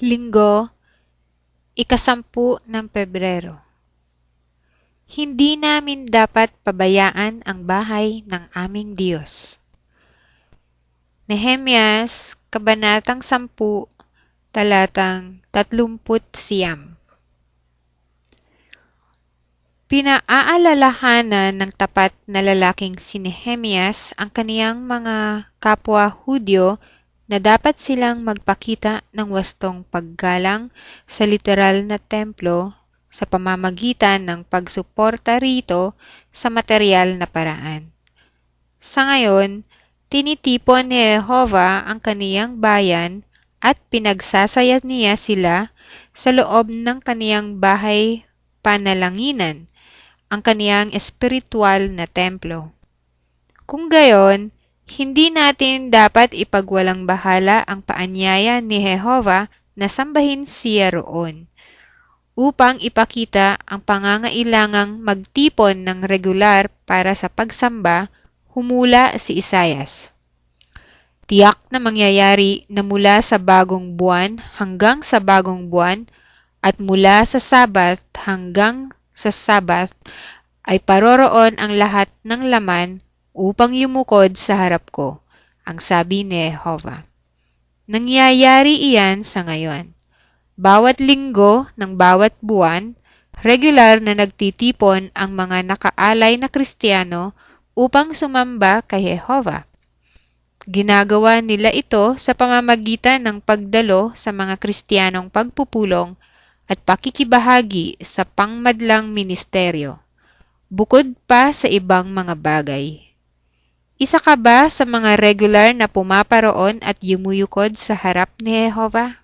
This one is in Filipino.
Linggo, ika-10 ng Pebrero. Hindi namin dapat pabayaan ang bahay ng aming Diyos. Nehemyas, Kabanatang 10, talatang 39. Pinaaalalahanan ng tapat na lalaking si Nehemyas ang kaniyang mga kapwa Hudyo na dapat silang magpakita ng wastong paggalang sa literal na templo sa pamamagitan ng pagsuporta rito sa materyal na paraan. Sa ngayon, tinitipon ni Jehovah ang kaniyang bayan at pinagsasaya niya sila sa loob ng kaniyang bahay panalanginan, ang kaniyang espiritual na templo. Kung gayon, hindi natin dapat ipagwalang bahala ang paanyaya ni Jehovah na sambahin siya roon, upang ipakita ang pangangailangang magtipon ng regular para sa pagsamba. Humula si Isaias. Tiyak na mangyayari na mula sa bagong buwan hanggang sa bagong buwan at mula sa Sabat hanggang sa Sabat ay paroroon ang lahat ng laman upang yumukod sa harap ko, ang sabi ni Jehovah. Nangyayari iyan sa ngayon. Bawat linggo ng bawat buwan, regular na nagtitipon ang mga nakaalay na Kristiyano upang sumamba kay Jehovah. Ginagawa nila ito sa pamamagitan ng pagdalo sa mga Kristiyanong pagpupulong at pakikibahagi sa pangmadlang ministeryo, bukod pa sa ibang mga bagay. Isa ka ba sa mga regular na pumaparoon at yumuyukod sa harap ni Jehovah?